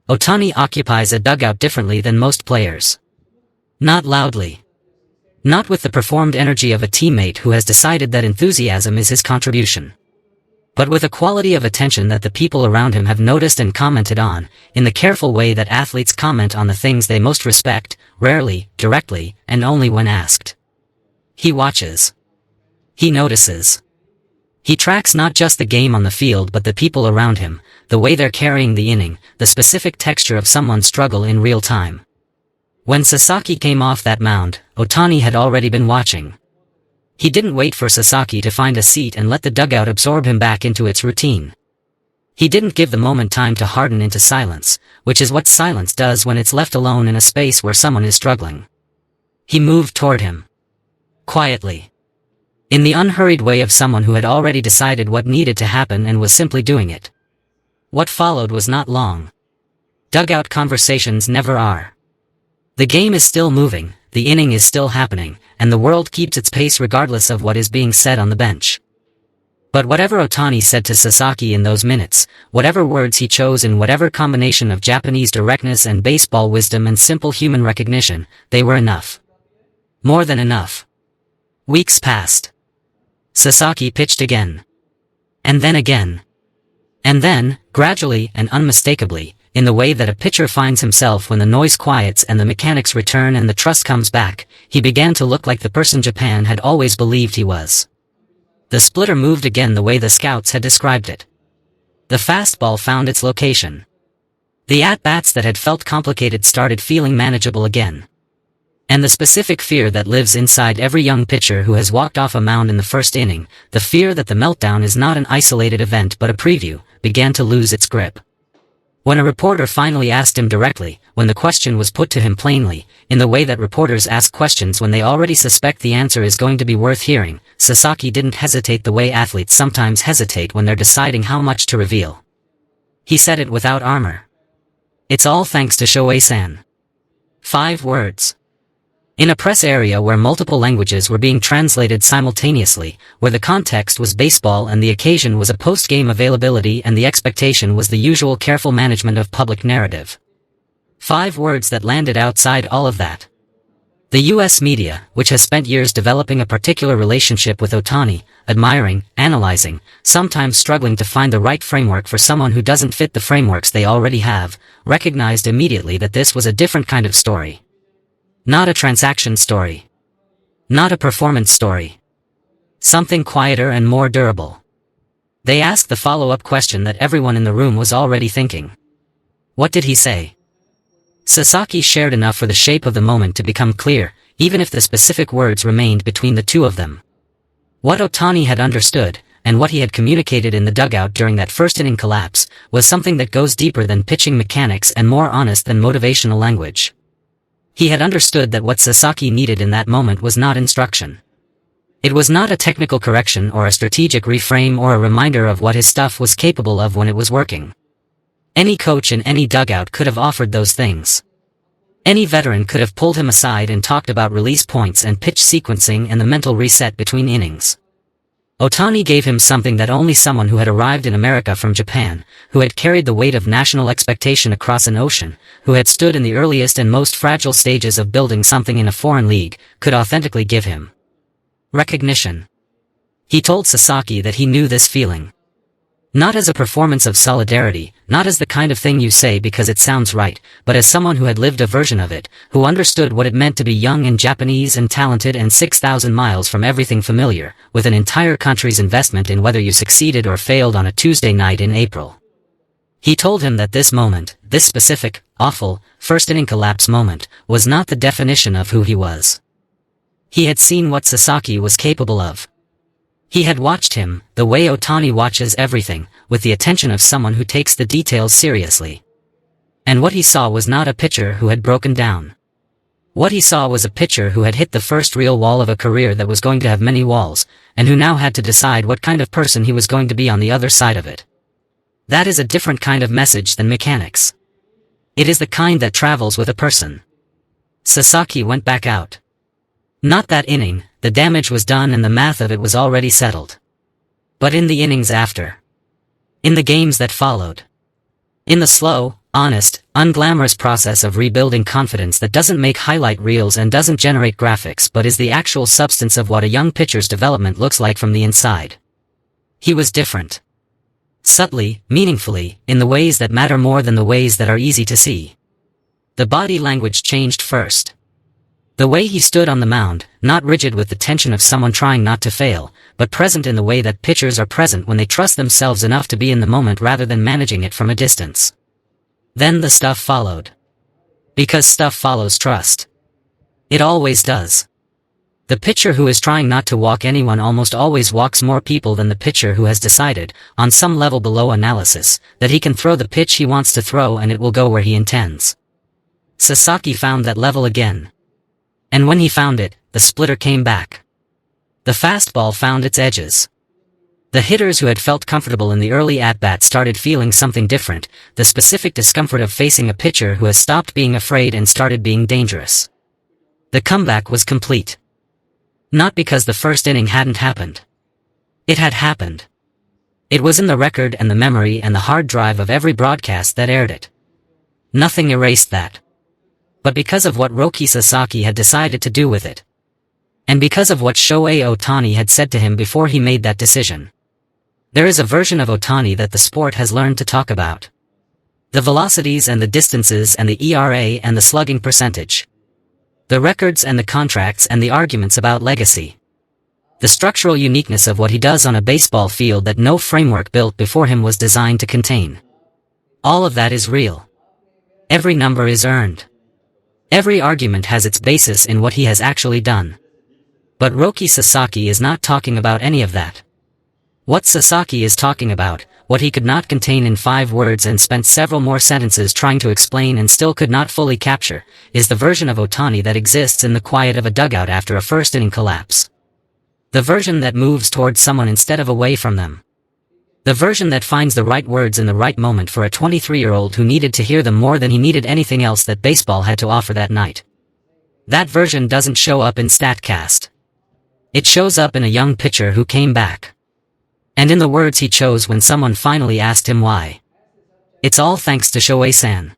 Ohtani occupies a dugout differently than most players. Not loudly. Not with the performed energy of a teammate who has decided that enthusiasm is his contribution. But with a quality of attention that the people around him have noticed and commented on, in the careful way that athletes comment on the things they most respect, rarely, directly, and only when asked. He watches. He notices. He tracks not just the game on the field but the people around him, the way they're carrying the inning, the specific texture of someone's struggle in real time. When Sasaki came off that mound, Ohtani had already been watching. He didn't wait for Sasaki to find a seat and let the dugout absorb him back into its routine. He didn't give the moment time to harden into silence, which is what silence does when it's left alone in a space where someone is struggling. He moved toward him. Quietly. In the unhurried way of someone who had already decided what needed to happen and was simply doing it. What followed was not long. Dugout conversations never are. The game is still moving, the inning is still happening, and the world keeps its pace regardless of what is being said on the bench. But whatever Ohtani said to Sasaki in those minutes, whatever words he chose in whatever combination of Japanese directness and baseball wisdom and simple human recognition, they were enough. More than enough. Weeks passed. Sasaki pitched again. And then again. And then, gradually and unmistakably, in the way that a pitcher finds himself when the noise quiets and the mechanics return and the trust comes back, he began to look like the person Japan had always believed he was. The splitter moved again the way the scouts had described it. The fastball found its location. The at-bats that had felt complicated started feeling manageable again. And the specific fear that lives inside every young pitcher who has walked off a mound in the first inning, the fear that the meltdown is not an isolated event but a preview, began to lose its grip. When a reporter finally asked him directly, when the question was put to him plainly, in the way that reporters ask questions when they already suspect the answer is going to be worth hearing, Sasaki didn't hesitate the way athletes sometimes hesitate when they're deciding how much to reveal. He said it without armor. It's all thanks to Shohei-san. 5 words. In a press area where multiple languages were being translated simultaneously, where the context was baseball and the occasion was a post-game availability and the expectation was the usual careful management of public narrative. 5 words that landed outside all of that. The US media, which has spent years developing a particular relationship with Ohtani, admiring, analyzing, sometimes struggling to find the right framework for someone who doesn't fit the frameworks they already have, recognized immediately that this was a different kind of story. Not a transaction story. Not a performance story. Something quieter and more durable. They asked the follow-up question that everyone in the room was already thinking. What did he say? Sasaki shared enough for the shape of the moment to become clear, even if the specific words remained between the two of them. What Ohtani had understood, and what he had communicated in the dugout during that first inning collapse, was something that goes deeper than pitching mechanics and more honest than motivational language. He had understood that what Sasaki needed in that moment was not instruction. It was not a technical correction or a strategic reframe or a reminder of what his stuff was capable of when it was working. Any coach in any dugout could have offered those things. Any veteran could have pulled him aside and talked about release points and pitch sequencing and the mental reset between innings. Ohtani gave him something that only someone who had arrived in America from Japan, who had carried the weight of national expectation across an ocean, who had stood in the earliest and most fragile stages of building something in a foreign league, could authentically give him. Recognition. He told Sasaki that he knew this feeling. Not as a performance of solidarity, not as the kind of thing you say because it sounds right, but as someone who had lived a version of it, who understood what it meant to be young and Japanese and talented and 6,000 miles from everything familiar, with an entire country's investment in whether you succeeded or failed on a Tuesday night in April. He told him that this moment, this specific, awful, first-inning collapse moment, was not the definition of who he was. He had seen what Sasaki was capable of. He had watched him, the way Ohtani watches everything, with the attention of someone who takes the details seriously. And what he saw was not a pitcher who had broken down. What he saw was a pitcher who had hit the first real wall of a career that was going to have many walls, and who now had to decide what kind of person he was going to be on the other side of it. That is a different kind of message than mechanics. It is the kind that travels with a person. Sasaki went back out. Not that inning, the damage was done and the math of it was already settled. But in the innings after. In the games that followed. In the slow, honest, unglamorous process of rebuilding confidence that doesn't make highlight reels and doesn't generate graphics but is the actual substance of what a young pitcher's development looks like from the inside. He was different. Subtly, meaningfully, in the ways that matter more than the ways that are easy to see. The body language changed first. The way he stood on the mound, not rigid with the tension of someone trying not to fail, but present in the way that pitchers are present when they trust themselves enough to be in the moment rather than managing it from a distance. Then the stuff followed. Because stuff follows trust. It always does. The pitcher who is trying not to walk anyone almost always walks more people than the pitcher who has decided, on some level below analysis, that he can throw the pitch he wants to throw and it will go where he intends. Sasaki found that level again. And when he found it, the splitter came back. The fastball found its edges. The hitters who had felt comfortable in the early at-bat started feeling something different, the specific discomfort of facing a pitcher who has stopped being afraid and started being dangerous. The comeback was complete. Not because the first inning hadn't happened. It had happened. It was in the record and the memory and the hard drive of every broadcast that aired it. Nothing erased that. But because of what Roki Sasaki had decided to do with it. And because of what Shohei Ohtani had said to him before he made that decision. There is a version of Ohtani that the sport has learned to talk about. The velocities and the distances and the ERA and the slugging percentage. The records and the contracts and the arguments about legacy. The structural uniqueness of what he does on a baseball field that no framework built before him was designed to contain. All of that is real. Every number is earned. Every argument has its basis in what he has actually done. But Roki Sasaki is not talking about any of that. What Sasaki is talking about, what he could not contain in 5 words and spent several more sentences trying to explain and still could not fully capture, is the version of Ohtani that exists in the quiet of a dugout after a first-inning collapse. The version that moves towards someone instead of away from them. The version that finds the right words in the right moment for a 23-year-old who needed to hear them more than he needed anything else that baseball had to offer that night. That version doesn't show up in StatCast. It shows up in a young pitcher who came back. And in the words he chose when someone finally asked him why. It's all thanks to Shohei-san.